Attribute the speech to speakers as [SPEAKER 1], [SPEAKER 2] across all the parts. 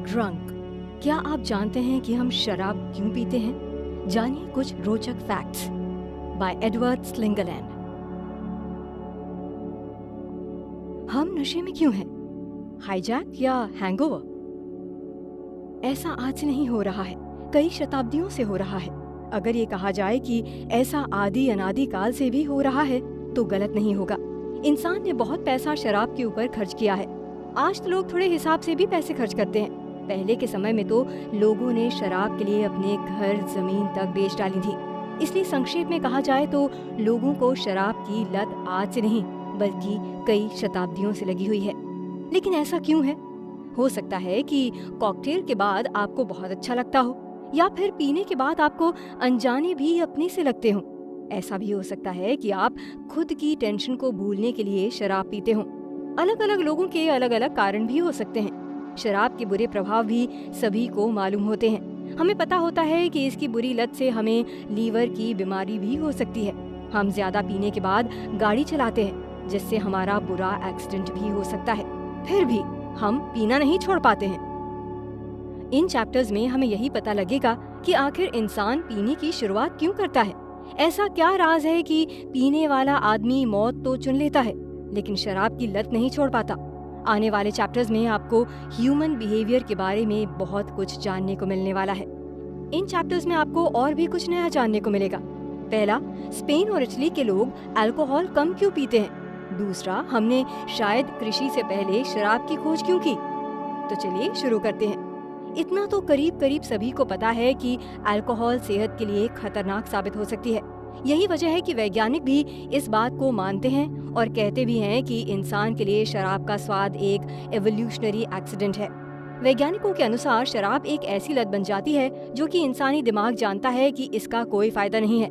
[SPEAKER 1] Drunk. क्या आप जानते हैं कि हम शराब क्यों पीते हैं? जानिए कुछ रोचक फैक्ट्स बाय एडवर्ड स्लिंगलैंड। हम नशे में क्यों हैं? हाईजैक या हैंगओवर? ऐसा आज से नहीं हो रहा है, कई शताब्दियों से हो रहा है। अगर ये कहा जाए कि ऐसा आदि अनादि काल से भी हो रहा है तो गलत नहीं होगा। इंसान ने बहुत पैसा शराब के ऊपर खर्च किया है। आज तो लोग थोड़े हिसाब से भी पैसे खर्च करते हैं। पहले के समय में तो लोगों ने शराब के लिए अपने घर जमीन तक बेच डाली थी। इसलिए संक्षेप में कहा जाए तो लोगों को शराब की लत आज से नहीं बल्कि कई शताब्दियों से लगी हुई है। लेकिन ऐसा क्यों है? हो सकता है कि कॉकटेल के बाद आपको बहुत अच्छा लगता हो, या फिर पीने के बाद आपको अनजाने भी अपने से लगते हो। ऐसा भी हो सकता है कि आप खुद की टेंशन को भूलने के लिए शराब पीते हो। अलग अलग लोगों के अलग अलग कारण भी हो सकते हैं। शराब के बुरे प्रभाव भी सभी को मालूम होते हैं। हमें पता होता है कि इसकी बुरी लत से हमें लीवर की बीमारी भी हो सकती है। हम ज्यादा पीने के बाद गाड़ी चलाते हैं, जिससे हमारा बुरा एक्सीडेंट भी हो सकता है। फिर भी हम पीना नहीं छोड़ पाते हैं। इन चैप्टर्स में हमें यही पता लगेगा कि आखिर इंसान पीने की शुरुआत क्यों करता है। ऐसा क्या राज है कि पीने वाला आदमी मौत तो चुन लेता है लेकिन शराब की लत नहीं छोड़ पाता। आने वाले चैप्टर्स में आपको ह्यूमन बिहेवियर के बारे में बहुत कुछ जानने को मिलने वाला है। इन चैप्टर्स में आपको और भी कुछ नया जानने को मिलेगा। पहला, स्पेन और इटली के लोग अल्कोहल कम क्यों पीते हैं। दूसरा, हमने शायद कृषि से पहले शराब की खोज क्यों की। तो चलिए शुरू करते हैं। इतना तो करीब करीब सभी को पता है कि अल्कोहल सेहत के लिए खतरनाक साबित हो सकती है। यही वजह है कि वैज्ञानिक भी इस बात को मानते हैं और कहते भी हैं कि इंसान के लिए शराब का स्वाद एक एवोल्यूशनरी एक्सीडेंट है। वैज्ञानिकों के अनुसार शराब एक ऐसी लत बन जाती है जो कि इंसानी दिमाग जानता है कि इसका कोई फायदा नहीं है,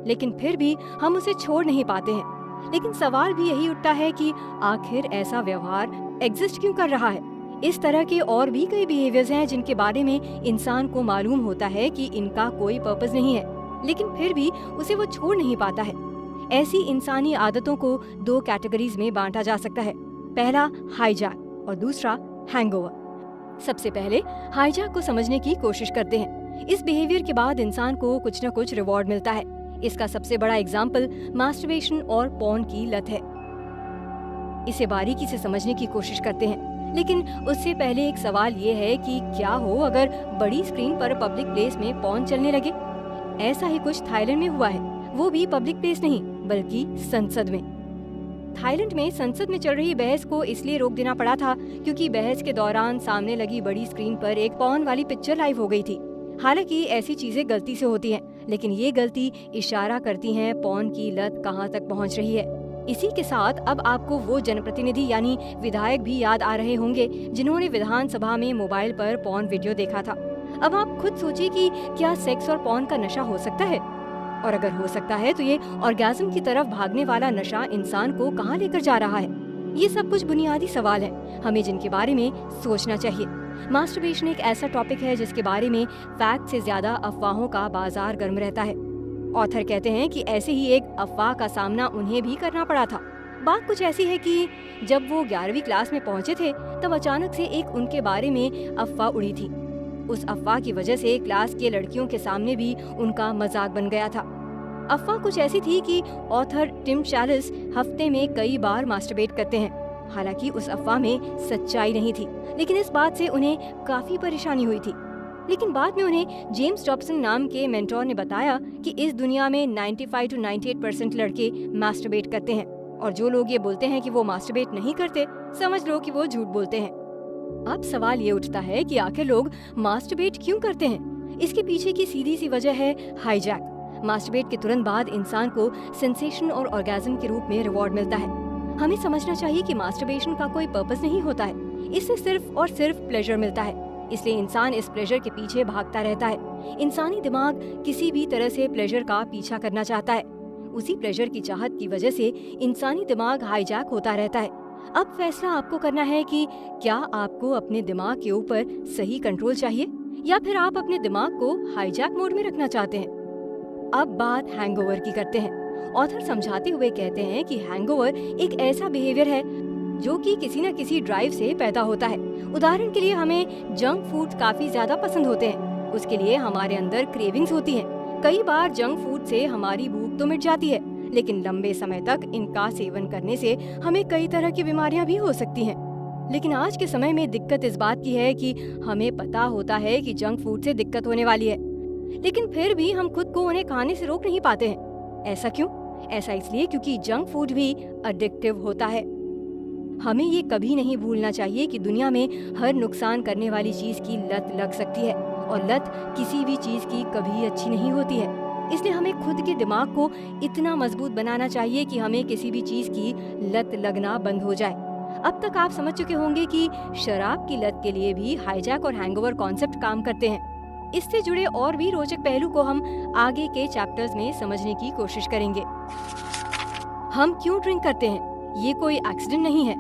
[SPEAKER 1] लेकिन फिर भी हम उसे छोड़ नहीं पाते हैं। लेकिन सवाल भी यही उठता है कि आखिर ऐसा व्यवहार एग्जिस्ट क्यों कर रहा है। इस तरह के और भी कई बिहेवियर्स हैं जिनके बारे में इंसान को मालूम होता है कि इनका कोई पर्पस नहीं है, लेकिन फिर भी उसे वो छोड़ नहीं पाता है। ऐसी इंसानी आदतों को दो कैटेगरीज में बांटा जा सकता है। पहला, हाईजैक और दूसरा, हैंगओवर। सबसे पहले हाईजैक को समझने की कोशिश करते हैं। इस बिहेवियर के बाद इंसान को कुछ न कुछ रिवॉर्ड मिलता है। इसका सबसे बड़ा एग्जाम्पल मास्टरबेशन और पॉर्न की लत है। इसे बारीकी से समझने की कोशिश करते हैं, लेकिन उससे पहले एक सवाल ये है कि क्या हो अगर बड़ी स्क्रीन पर पब्लिक प्लेस में पॉर्न चलने लगे। ऐसा ही कुछ थाईलैंड में हुआ है, वो भी पब्लिक प्लेस नहीं बल्कि संसद में। थाईलैंड में संसद में चल रही बहस को इसलिए रोक देना पड़ा था क्योंकि बहस के दौरान सामने लगी बड़ी स्क्रीन पर एक पॉर्न वाली पिक्चर लाइव हो गई थी। हालांकि ऐसी चीजें गलती से होती हैं, लेकिन ये गलती इशारा करती है पॉर्न की लत कहाँ तक पहुँच रही है। इसी के साथ अब आपको वो जनप्रतिनिधि यानी विधायक भी याद आ रहे होंगे जिन्होंने विधानसभा में मोबाइल पर पॉर्न वीडियो देखा था। अब आप खुद सोचिए कि क्या सेक्स और पॉर्न का नशा हो सकता है, और अगर हो सकता है तो ये ऑर्गेज़म की तरफ भागने वाला नशा इंसान को कहाँ लेकर जा रहा है। ये सब कुछ बुनियादी सवाल हैं, हमें जिनके बारे में सोचना चाहिए। मास्टरबेशन एक ऐसा टॉपिक है जिसके बारे में फैक्ट से ज्यादा अफवाहों का बाजार गर्म रहता है। ऑथर कहते हैं कि ऐसे ही एक अफवाह का सामना उन्हें भी करना पड़ा था। बात कुछ ऐसी है कि जब वो 11वीं क्लास में पहुंचे थे तब अचानक से एक उनके बारे में अफवाह उड़ी थी। उस अफवाह की वजह से क्लास के लड़कियों के सामने भी उनका मजाक बन गया था। अफवाह कुछ ऐसी थी कि ऑथर टिम चैलिस हफ्ते में कई बार मास्टरबेट करते हैं। हालांकि उस अफवाह में सच्चाई नहीं थी, लेकिन इस बात से उन्हें काफी परेशानी हुई थी। लेकिन बाद में उन्हें जेम्स डॉब्सन नाम के मेंटोर ने बताया कि इस दुनिया में 95 to 98% लड़के मास्टरबेट करते हैं, और जो लोग ये बोलते हैं कि वो मास्टरबेट नहीं करते, समझ लो कि वो झूठ बोलते हैं। अब सवाल ये उठता है कि आखिर लोग मास्टरबेट क्यों करते हैं। इसके पीछे की सीधी सी वजह है हाईजैक। मास्टरबेट के तुरंत बाद इंसान को सेंसेशन और ऑर्गेज़म के रूप में रिवॉर्ड मिलता है। हमें समझना चाहिए कि मास्टरबेशन का कोई पर्पस नहीं होता है, इससे सिर्फ और सिर्फ प्लेजर मिलता है, इसलिए इंसान इस प्लेजर के पीछे भागता रहता है। इंसानी दिमाग किसी भी तरह से प्लेजर का पीछा करना चाहता है। उसी प्लेजर की चाहत की वजह से इंसानी दिमाग हाईजैक होता रहता है। अब फैसला आपको करना है कि क्या आपको अपने दिमाग के ऊपर सही कंट्रोल चाहिए या फिर आप अपने दिमाग को हाईजैक मोड में रखना चाहते हैं। अब बात हैंगओवर की करते हैं। ऑथर समझाते हुए कहते हैं कि हैंगओवर एक ऐसा बिहेवियर है जो कि किसी न किसी ड्राइव से पैदा होता है। उदाहरण के लिए हमें जंक फूड काफी ज्यादा पसंद होते हैं, उसके लिए हमारे अंदर क्रेविंग्स होती हैं। कई बार जंक फूड से हमारी भूख तो मिट जाती है, लेकिन लंबे समय तक इनका सेवन करने से हमें कई तरह की बीमारियां भी हो सकती हैं। लेकिन आज के समय में दिक्कत इस बात की है कि हमें पता होता है कि जंक फूड से दिक्कत होने वाली है, लेकिन फिर भी हम खुद को उन्हें खाने से रोक नहीं पाते हैं। ऐसा क्यों? ऐसा इसलिए क्योंकि जंक फूड भी एडिक्टिव होता है। हमें ये कभी नहीं भूलना चाहिए कि दुनिया में हर नुकसान करने वाली चीज की लत लग सकती है, और लत किसी भी चीज की कभी अच्छी नहीं होती है। इसलिए हमें खुद के दिमाग को इतना मजबूत बनाना चाहिए कि हमें किसी भी चीज की लत लगना बंद हो जाए। अब तक आप समझ चुके होंगे कि शराब की लत के लिए भी हाईजैक और हैंगओवर कॉन्सेप्ट काम करते हैं। इससे जुड़े और भी रोचक पहलू को हम आगे के चैप्टर्स में समझने की कोशिश करेंगे। हम क्यों ड्रिंक करते हैं? ये कोई एक्सीडेंट नहीं है।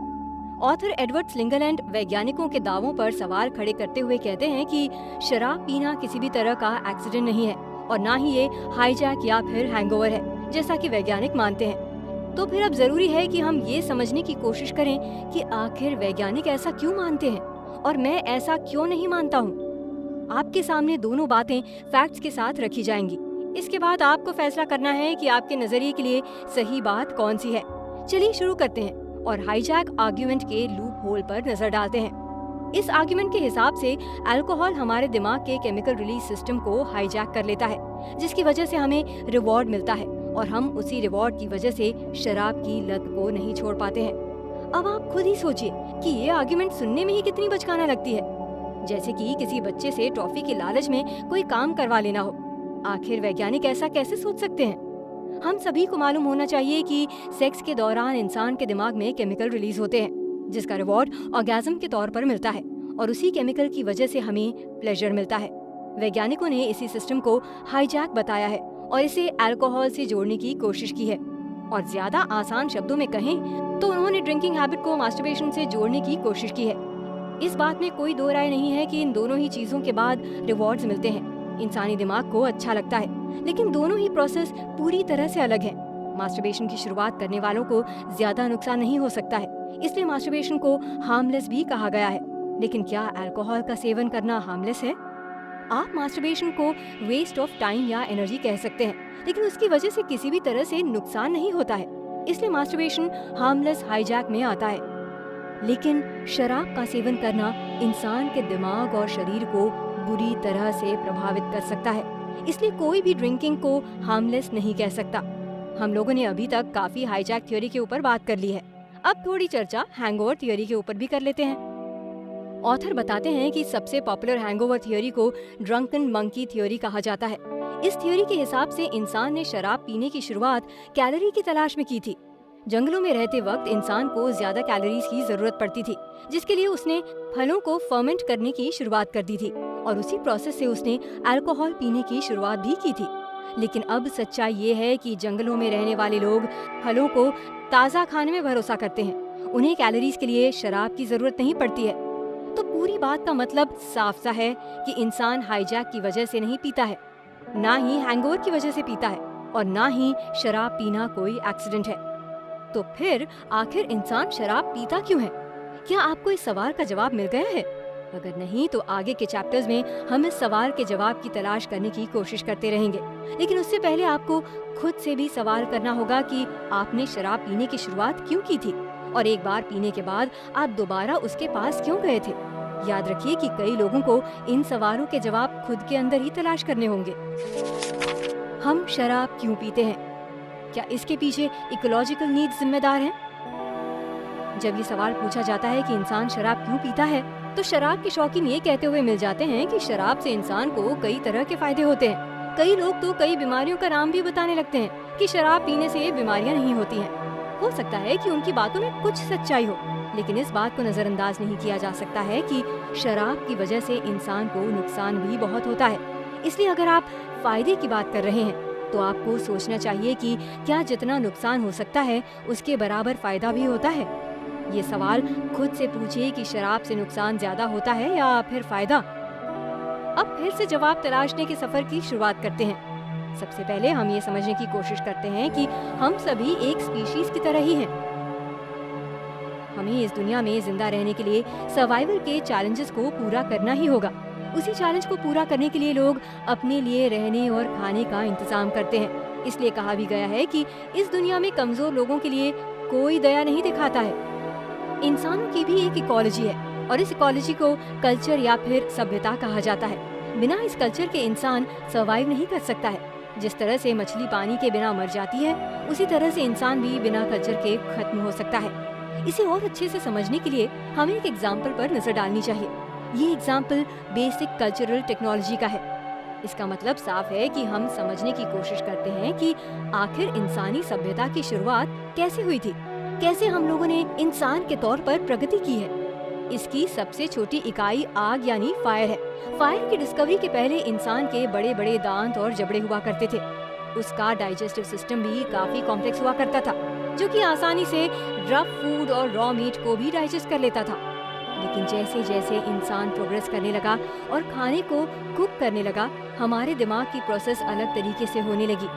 [SPEAKER 1] ऑथर एडवर्ड स्लिंगलैंड वैज्ञानिकों के दावों पर सवाल खड़े करते हुए कहते हैं कि शराब पीना किसी भी तरह का एक्सीडेंट नहीं है, और ना ही ये हाईजैक या फिर हैंगओवर है, जैसा कि वैज्ञानिक मानते हैं। तो फिर अब जरूरी है कि हम ये समझने की कोशिश करें कि आखिर वैज्ञानिक ऐसा क्यों मानते हैं और मैं ऐसा क्यों नहीं मानता हूँ। आपके सामने दोनों बातें फैक्ट्स के साथ रखी जाएंगी। इसके बाद आपको फैसला करना है कि आपके नजरिए के लिए सही बात कौन सी है। चलिए शुरू करते हैं और हाईजैक आर्ग्यूमेंट के लूप होल पर नजर डालते हैं। इस आर्ग्यूमेंट के हिसाब से अल्कोहल हमारे दिमाग के केमिकल रिलीज सिस्टम को हाईजैक कर लेता है, जिसकी वजह से हमें रिवॉर्ड मिलता है, और हम उसी रिवॉर्ड की वजह से शराब की लत को नहीं छोड़ पाते हैं। अब आप खुद ही सोचिए कि ये आर्ग्यूमेंट सुनने में ही कितनी बचकाना लगती है, जैसे कि किसी बच्चे से टॉफी के लालच में कोई काम करवा लेना हो। आखिर वैज्ञानिक ऐसा कैसे सोच सकते हैं? हम सभी को मालूम होना चाहिए कि सेक्स के दौरान इंसान के दिमाग में केमिकल रिलीज होते हैं, जिसका रिवॉर्ड ऑर्गेज्म के तौर पर मिलता है, और उसी केमिकल की वजह से हमें प्लेजर मिलता है। वैज्ञानिकों ने इसी सिस्टम को हाईजैक बताया है और इसे अल्कोहल से जोड़ने की कोशिश की है, और ज्यादा आसान शब्दों में कहें तो उन्होंने ड्रिंकिंग हैबिट को मास्टरबेशन से जोड़ने की कोशिश की है। इस बात में कोई दो राय नहीं है कि इन दोनों ही चीजों के बाद रिवॉर्ड्स मिलते हैं। इंसानी दिमाग को अच्छा लगता है, लेकिन दोनों ही प्रोसेस पूरी तरह से अलग है। मास्टरबेशन की शुरुआत करने वालों को ज्यादा नुकसान नहीं हो सकता है, इसलिए मास्टरबेशन को हार्मलेस भी कहा गया है। लेकिन क्या अल्कोहल का सेवन करना हार्मलेस है? आप मास्टरबेशन को वेस्ट ऑफ टाइम या एनर्जी कह सकते हैं, लेकिन उसकी वजह से किसी भी तरह से नुकसान नहीं होता है, इसलिए मास्टरबेशन हार्मलेस हाईजैक में आता है। लेकिन शराब का सेवन करना इंसान के दिमाग और शरीर को बुरी तरह से प्रभावित कर सकता है, इसलिए कोई भी ड्रिंकिंग को हार्मलेस नहीं कह सकता। हम लोगों ने अभी तक काफी हाईजैक थ्योरी के ऊपर बात कर ली है, अब थोड़ी चर्चा हैंगओवर थ्योरी के ऊपर भी कर लेते हैं। ऑथर बताते हैं कि सबसे पॉपुलर हैंगओवर थ्योरी को ड्रंकन मंकी थ्योरी कहा जाता है। इस थ्योरी के हिसाब से इंसान ने शराब पीने की शुरुआत कैलोरी की तलाश में की थी। जंगलों में रहते वक्त इंसान को ज्यादा कैलोरीज की जरूरत पड़ती थी, जिसके लिए उसने फलों को फर्मेंट करने की शुरुआत कर दी थी, और उसी प्रोसेस से उसने अल्कोहल पीने की शुरुआत भी की थी। लेकिन अब सच्चाई ये है कि जंगलों में रहने वाले लोग फलों को ताज़ा खाने में भरोसा करते हैं, उन्हें कैलोरीज के लिए शराब की जरूरत नहीं पड़ती है। तो पूरी बात का मतलब साफ सा है कि इंसान हाईजैक की वजह से नहीं पीता है, ना ही हैंगओवर की वजह से पीता है, और ना ही शराब पीना कोई एक्सीडेंट है। तो फिर आखिर इंसान शराब पीता क्यों है? क्या आपको इस सवाल का जवाब मिल गया है? अगर नहीं तो आगे के चैप्टर्स में हम इस सवाल के जवाब की तलाश करने की कोशिश करते रहेंगे। लेकिन उससे पहले आपको खुद से भी सवाल करना होगा कि आपने शराब पीने की शुरुआत क्यों की थी, और एक बार पीने के बाद आप दोबारा उसके पास क्यों गए थे। याद रखिए कि कई लोगों को इन सवालों के जवाब खुद के अंदर ही तलाश करने होंगे। हम शराब क्यों पीते हैं? क्या इसके पीछे इकोलॉजिकल नीड्स जिम्मेदार हैं? जब ये सवाल पूछा जाता है कि इंसान शराब क्यों पीता है, तो शराब के शौकीन ये कहते हुए मिल जाते हैं कि शराब से इंसान को कई तरह के फायदे होते हैं। कई लोग तो कई बीमारियों का नाम भी बताने लगते हैं कि शराब पीने से बीमारियां नहीं होती हैं। हो सकता है कि उनकी बातों में कुछ सच्चाई हो, लेकिन इस बात को नजरअंदाज नहीं किया जा सकता है कि शराब की वजह से इंसान को नुकसान भी बहुत होता है। इसलिए अगर आप फायदे की बात कर रहे हैं तो आपको सोचना चाहिए कि क्या जितना नुकसान हो सकता है उसके बराबर फायदा भी होता है। ये सवाल खुद से पूछिए कि शराब से नुकसान ज्यादा होता है या फिर फायदा। अब फिर से जवाब तलाशने के सफर की शुरुआत करते हैं। सबसे पहले हम ये समझने की कोशिश करते हैं कि हम सभी एक स्पीशीज की तरह ही हैं। हमें इस दुनिया में जिंदा रहने के लिए सर्वाइवल के चैलेंजेस को पूरा करना ही होगा। उसी चैलेंज को पूरा करने के लिए लोग अपने लिए रहने और खाने का इंतजाम करते हैं। इसलिए कहा भी गया है कि इस दुनिया में कमजोर लोगों के लिए कोई दया नहीं दिखाता है। इंसानों की भी एक इकोलॉजी है और इस इकोलॉजी को कल्चर या फिर सभ्यता कहा जाता है। बिना इस कल्चर के इंसान सर्वाइव नहीं कर सकता है। जिस तरह से मछली पानी के बिना मर जाती है, उसी तरह से इंसान भी बिना कल्चर के खत्म हो सकता है। इसे और अच्छे से समझने के लिए हमें एक एग्जाम्पल पर नजर डालनी चाहिए। ये एग्जाम्पल बेसिक कल्चरल टेक्नोलॉजी का है। इसका मतलब साफ है कि हम समझने की कोशिश करते हैं कि आखिर इंसानी सभ्यता की शुरुआत कैसे हुई थी, कैसे हम लोगों ने इंसान के तौर पर प्रगति की है। इसकी सबसे छोटी इकाई आग यानी फायर है। फायर की डिस्कवरी के पहले इंसान के बड़े बड़े दांत और जबड़े हुआ करते थे। उसका डाइजेस्टिव सिस्टम भी काफी कॉम्प्लेक्स हुआ करता था, जो कि आसानी से रफ फूड और रॉ मीट को भी डाइजेस्ट कर लेता था। लेकिन जैसे जैसे इंसान प्रोग्रेस करने लगा और खाने को कुक करने लगा, हमारे दिमाग की प्रोसेस अलग तरीके से होने लगी।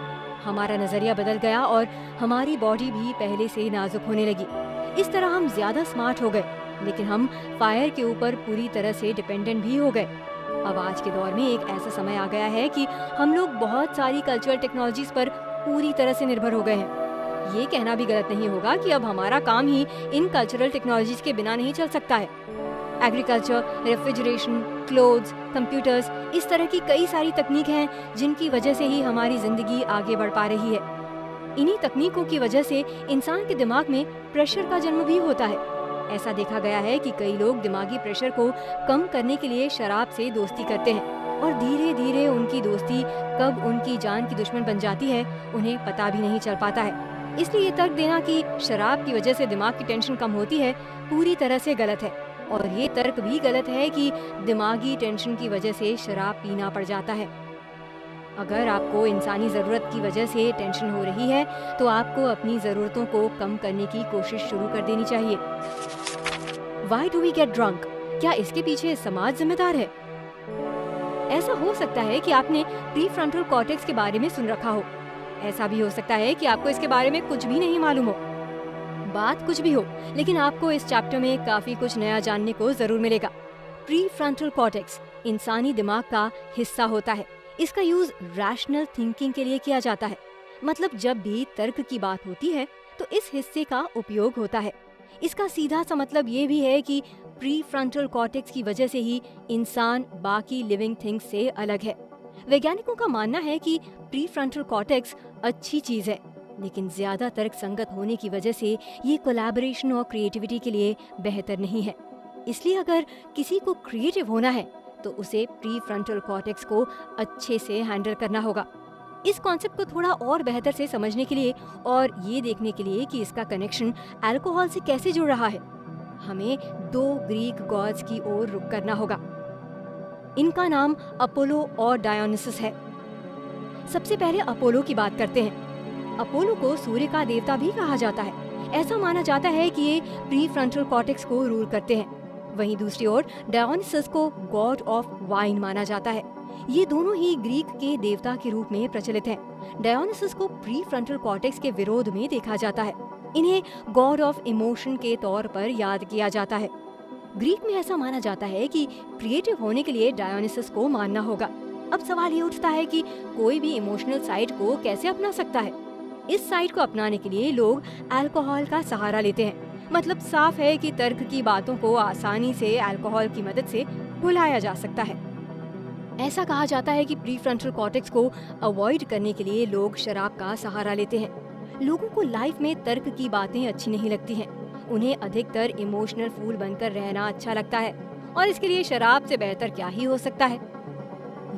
[SPEAKER 1] हमारा नजरिया बदल गया और हमारी बॉडी भी पहले से नाजुक होने लगी। इस तरह हम ज्यादा स्मार्ट हो गए, लेकिन हम फायर के ऊपर पूरी तरह से डिपेंडेंट भी हो गए। अब आज के दौर में एक ऐसा समय आ गया है कि हम लोग बहुत सारी कल्चरल टेक्नोलॉजीज पर पूरी तरह से निर्भर हो गए हैं। ये कहना भी गलत नहीं होगा कि अब हमारा काम ही इन कल्चरल टेक्नोलॉजीज के बिना नहीं चल सकता है। एग्रीकल्चर, रेफ्रिजरेशन, क्लोथ्स, कंप्यूटर्स, इस तरह की कई सारी तकनीक हैं जिनकी वजह से ही हमारी जिंदगी आगे बढ़ पा रही है। इन्हीं तकनीकों की वजह से इंसान के दिमाग में प्रेशर का जन्म भी होता है। ऐसा देखा गया है कि कई लोग दिमागी प्रेशर को कम करने के लिए शराब से दोस्ती करते हैं और धीरे धीरे उनकी दोस्ती कब उनकी जान की दुश्मन बन जाती है, उन्हें पता भी नहीं चल पाता है। इसलिए ये तर्क देना कि शराब की वजह से दिमाग की टेंशन कम होती है, पूरी तरह से गलत है। और ये तर्क भी गलत है कि दिमागी टेंशन की वजह से शराब पीना पड़ जाता है। अगर आपको इंसानी ज़रूरत की वजह से टेंशन हो रही है, तो आपको अपनी ज़रूरतों को कम करने की कोशिश शुरू कर देनी चाहिए। Why do we get drunk? क्या इसके पीछे समाज जिम्मेदार है? ऐसा हो सकता है कि आपने प्रीफ्रंटल कॉर्टेक्स के बारे में सुन रखा हो। ऐसा भी हो सकता है कि आपको इसके बारे में कुछ भी नहीं मालूम हो। बात कुछ भी हो, लेकिन आपको इस चैप्टर में काफी कुछ नया जानने को जरूर मिलेगा। प्रीफ्रंटल कॉर्टेक्स इंसानी दिमाग का हिस्सा होता है। इसका यूज रैशनल थिंकिंग के लिए किया जाता है। मतलब जब भी तर्क की बात होती है तो इस हिस्से का उपयोग होता है। इसका सीधा सा मतलब ये भी है कि प्रीफ्रंटल कॉर्टेक्स की वजह से ही इंसान बाकी लिविंग थिंग्स से अलग है। वैज्ञानिकों का मानना है कि प्रीफ्रंटल कॉर्टेक्स अच्छी चीज है, लेकिन ज्यादा तर्क संगत होने की वजह से ये कोलैबोरेशन और क्रिएटिविटी के लिए बेहतर नहीं है। इसलिए अगर किसी को क्रिएटिव होना है तो उसे प्रीफ्रंटल कॉर्टेक्स को अच्छे से हैंडल करना होगा। इस कॉन्सेप्ट को थोड़ा और बेहतर से समझने के लिए और ये देखने के लिए कि इसका कनेक्शन अल्कोहल से कैसे जुड़ रहा है, हमें 2 ग्रीक गॉड्स की ओर रुख करना होगा। इनका नाम अपोलो और डायोनिसस है। सबसे पहले अपोलो की बात करते हैं। अपोलो को सूर्य का देवता भी कहा जाता है। ऐसा माना जाता है कि ये प्रीफ्रंटल कॉर्टेक्स को रूल करते हैं। वहीं दूसरी ओर डायोनिसस को गॉड ऑफ वाइन माना जाता है। ये दोनों ही ग्रीक के देवता के रूप में प्रचलित हैं। डायोनिसस को प्रीफ्रंटल कॉर्टेक्स के विरोध में देखा जाता है। इन्हें गॉड ऑफ इमोशन के तौर पर याद किया जाता है। ग्रीक में ऐसा माना जाता है कि क्रिएटिव होने के लिए डायोनिसस को मानना होगा। अब सवाल ये उठता है कि कोई भी इमोशनल साइड को कैसे अपना सकता है। इस साइड को अपनाने के लिए लोग अल्कोहल का सहारा लेते हैं। मतलब साफ है कि तर्क की बातों को आसानी से अल्कोहल की मदद से भुलाया जा सकता है। ऐसा कहा जाता है कि प्रीफ्रंटल कॉर्टेक्स को अवॉइड करने के लिए लोग शराब का सहारा लेते हैं। लोगों को लाइफ में तर्क की बातें अच्छी नहीं लगती हैं। उन्हें अधिकतर इमोशनल फूल बनकर रहना अच्छा लगता है और इसके लिए शराब से बेहतर क्या ही हो सकता है।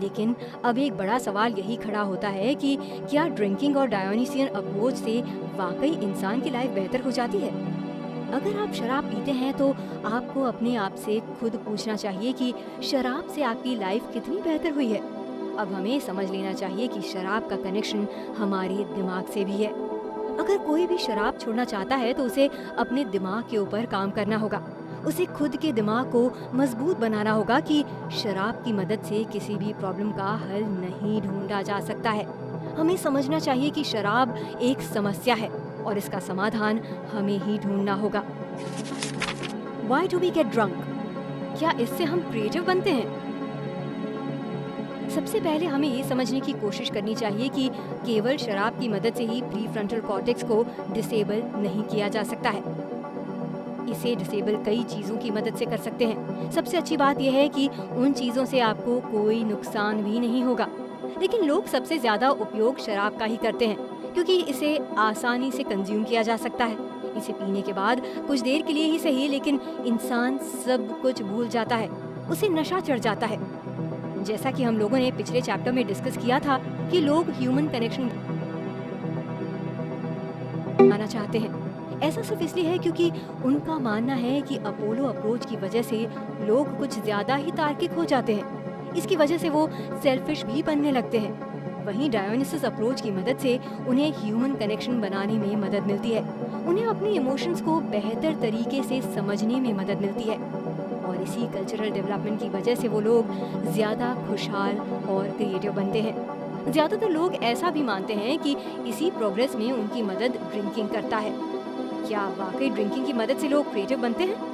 [SPEAKER 1] लेकिन अब एक बड़ा सवाल यही खड़ा होता है कि क्या ड्रिंकिंग और डायोनिसियन अप्रोच से वाकई इंसान की लाइफ बेहतर हो जाती है? अगर आप शराब पीते हैं तो आपको अपने आप से खुद पूछना चाहिए कि शराब से आपकी लाइफ कितनी बेहतर हुई है। अब हमें समझ लेना चाहिए कि शराब का कनेक्शन हमारे दिमाग से भी है। अगर कोई भी शराब छोड़ना चाहता है तो उसे अपने दिमाग के ऊपर काम करना होगा। उसे खुद के दिमाग को मजबूत बनाना होगा कि शराब की मदद से किसी भी प्रॉब्लम का हल नहीं ढूंढा जा सकता है। हमें समझना चाहिए कि शराब एक समस्या है और इसका समाधान हमें ही ढूंढना होगा। Why do we get drunk? क्या इससे हम क्रिएटिव बनते हैं? सबसे पहले हमें ये समझने की कोशिश करनी चाहिए कि केवल शराब की मदद से ही प्रीफ्रंटल कॉर्टेक्स को डिसेबल नहीं किया जा सकता है। इसे डिसेबल कई चीजों की मदद से कर सकते हैं। सबसे अच्छी बात यह है कि उन चीजों से आपको कोई नुकसान भी नहीं होगा। लेकिन लोग सबसे ज्यादा उपयोग शराब का ही करते हैं क्योंकि इसे आसानी से कंज्यूम किया जा सकता है। इसे पीने के बाद कुछ देर के लिए ही सही, लेकिन इंसान सब कुछ भूल जाता है, उसे नशा चढ़ जाता है। जैसा कि हम लोगों ने पिछले चैप्टर में डिस्कस किया था कि लोग ह्यूमन कनेक्शन आना चाहते हैं। ऐसा सिर्फ इसलिए है क्योंकि उनका मानना है कि अपोलो अप्रोच की वजह से लोग कुछ ज्यादा ही तार्किक हो जाते हैं। इसकी वजह से वो सेल्फिश भी बनने लगते हैं। वहीं डायोनिसस अप्रोच की मदद से उन्हें ह्यूमन कनेक्शन बनाने में मदद मिलती है। उन्हें अपने इमोशंस को बेहतर तरीके से समझने में मदद मिलती है और इसी कल्चरल डेवलपमेंट की वजह से वो लोग ज्यादा खुशहाल और क्रिएटिव बनते हैं। ज्यादातर लोग ऐसा भी मानते हैं कि इसी प्रोग्रेस में उनकी मदद ड्रिंकिंग करता है। क्या वाकई ड्रिंकिंग की मदद से लोग क्रिएटिव बनते हैं?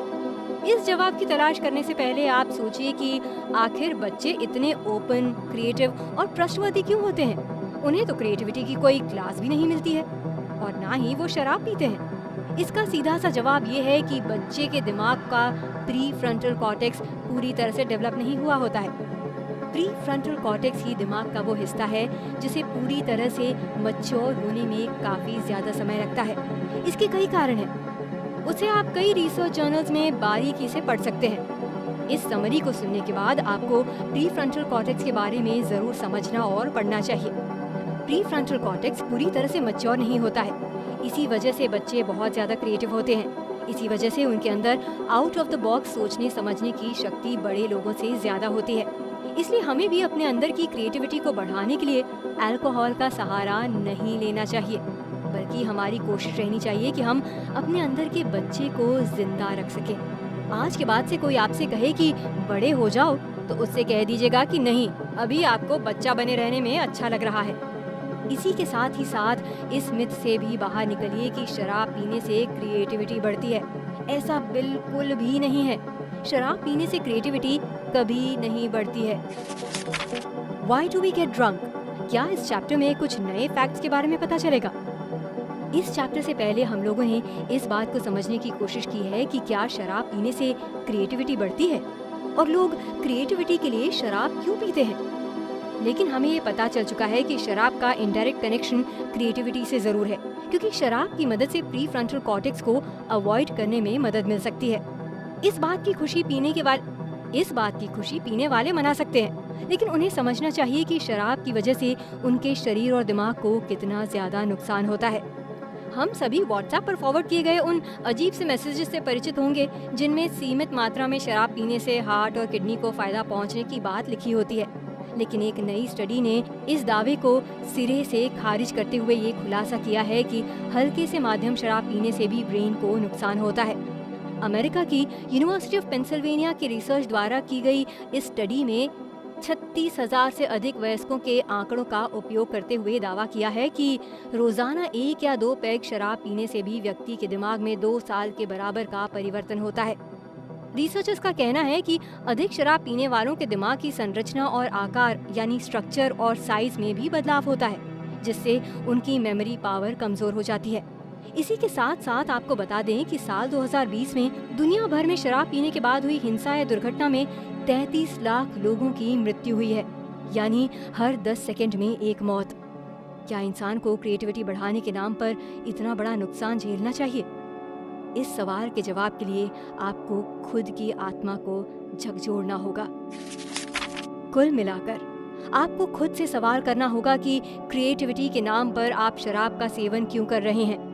[SPEAKER 1] इस जवाब की तलाश करने से पहले आप सोचिए कि आखिर बच्चे इतने ओपन, क्रिएटिव और ट्रस्टवर्दी क्यों होते हैं? उन्हें तो क्रिएटिविटी की कोई क्लास भी नहीं मिलती है और ना ही वो शराब पीते हैं। इसका सीधा सा जवाब ये है कि बच्चे के दिमाग का प्री फ्रंटल कॉर्टेक्स पूरी तरह से डेवलप नहीं हुआ होता है। प्री फ्रंटल कॉर्टेक्स ही दिमाग का वो हिस्सा है जिसे पूरी तरह से मैच्योर होने में काफी ज्यादा समय लगता है। इसके कई कारण हैं। उसे आप कई रिसर्च जर्नल्स में बारीकी से पढ़ सकते हैं। इस समरी को सुनने के बाद आपको प्री फ्रंटल कॉर्टेक्स के बारे में जरूर समझना और पढ़ना चाहिए। प्री फ्रंटल कॉर्टेक्स पूरी तरह से मैच्योर नहीं होता है। इसी वजह से बच्चे बहुत ज्यादा क्रिएटिव होते हैं। इसी वजह से उनके अंदर आउट ऑफ द बॉक्स सोचने समझने की शक्ति बड़े लोगों से ज्यादा होती है। इसलिए हमें भी अपने अंदर की क्रिएटिविटी को बढ़ाने के लिए अल्कोहल का सहारा नहीं लेना चाहिए, बल्कि हमारी कोशिश रहनी चाहिए कि हम अपने अंदर के बच्चे को जिंदा रख सकें। आज के बाद से कोई आपसे कहे कि बड़े हो जाओ, तो उससे कह दीजिएगा कि नहीं, अभी आपको बच्चा बने रहने में अच्छा लग रहा है। इसी के साथ ही साथ इस मिथ से भी बाहर निकलिए कि शराब पीने से क्रिएटिविटी बढ़ती है। ऐसा बिल्कुल भी नहीं है। शराब पीने से क्रिएटिविटी कभी नहीं बढ़ती है। Why do we get drunk? क्या इस चैप्टर में कुछ नए फैक्ट्स के बारे में पता चलेगा? इस चैप्टर से पहले हम लोगों ने इस बात को समझने की कोशिश की है कि क्या शराब पीने से क्रिएटिविटी बढ़ती है और लोग क्रिएटिविटी के लिए शराब क्यों पीते हैं। लेकिन हमें ये पता चल चुका है कि शराब का इनडायरेक्ट कनेक्शन क्रिएटिविटी से जरूर है, क्योंकि शराब की मदद से प्री फ्रंटल कॉर्टेक्स को अवॉइड करने में मदद मिल सकती है। इस बात की खुशी पीने वाले मना सकते हैं, लेकिन उन्हें समझना चाहिए कि शराब की वजह से उनके शरीर और दिमाग को कितना ज्यादा नुकसान होता है। हम सभी व्हाट्सएप पर फॉरवर्ड किए गए उन अजीब से मैसेजेस से परिचित होंगे जिनमें सीमित मात्रा में शराब पीने से हार्ट और किडनी को फायदा पहुंचने की बात लिखी होती है। लेकिन एक नई स्टडी ने इस दावे को सिरे से खारिज करते हुए ये खुलासा किया है कि हल्के से माध्यम शराब पीने से भी ब्रेन को नुकसान होता है। अमेरिका की यूनिवर्सिटी ऑफ पेंसिल्वेनिया की रिसर्च द्वारा की गई इस स्टडी में 36,000 से अधिक वयस्कों के आंकड़ों का उपयोग करते हुए दावा किया है कि रोजाना 1 या 2 पैग शराब पीने से भी व्यक्ति के दिमाग में 2 साल के बराबर का परिवर्तन होता है। रिसर्चर्स का कहना है कि अधिक शराब पीने वालों के दिमाग की संरचना और आकार यानी स्ट्रक्चर और साइज में भी बदलाव होता है, जिससे उनकी मेमोरी पावर कमजोर हो जाती है। इसी के साथ साथ आपको बता दें कि साल 2020 में दुनिया भर में शराब पीने के बाद हुई हिंसा या दुर्घटना में 33 लाख लोगों की मृत्यु हुई है, यानी हर 10 सेकंड में एक मौत। क्या इंसान को क्रिएटिविटी बढ़ाने के नाम पर इतना बड़ा नुकसान झेलना चाहिए? इस सवाल के जवाब के लिए आपको खुद की आत्मा को झकझोरना होगा। कुल मिलाकर आपको खुद से सवाल करना होगा कि क्रिएटिविटी के नाम पर आप शराब का सेवन क्यों कर रहे हैं।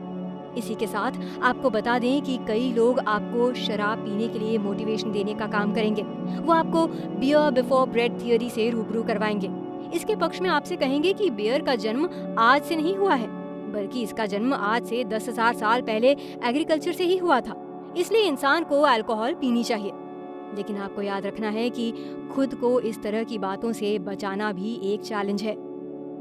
[SPEAKER 1] इसी के साथ आपको बता दें कि कई लोग आपको शराब पीने के लिए मोटिवेशन देने का काम करेंगे। वो आपको बियर बिफोर ब्रेड थियरी से रूबरू करवाएंगे। इसके पक्ष में आपसे कहेंगे कि बियर का जन्म आज से नहीं हुआ है, बल्कि इसका जन्म आज से 10,000 साल पहले एग्रीकल्चर से ही हुआ था। इसलिए इंसान को अल्कोहल पीनी चाहिए। लेकिन आपको याद रखना है कि खुद को इस तरह की बातों से बचाना भी एक चैलेंज है।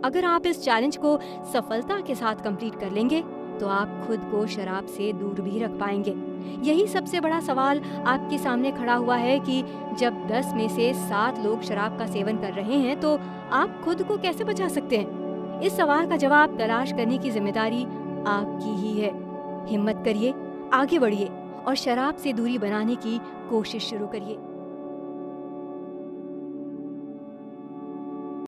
[SPEAKER 1] अगर आप इस चैलेंज को सफलता के साथ कंप्लीट कर लेंगे तो आप खुद को शराब से दूर भी रख पाएंगे। यही सबसे बड़ा सवाल आपके सामने खड़ा हुआ है कि जब 10 में से 7 लोग शराब का सेवन कर रहे हैं तो आप खुद को कैसे बचा सकते हैं? इस सवाल का जवाब तलाश करने की जिम्मेदारी आपकी ही है। हिम्मत करिए, आगे बढ़िए और शराब से दूरी बनाने की कोशिश शुरू करिए।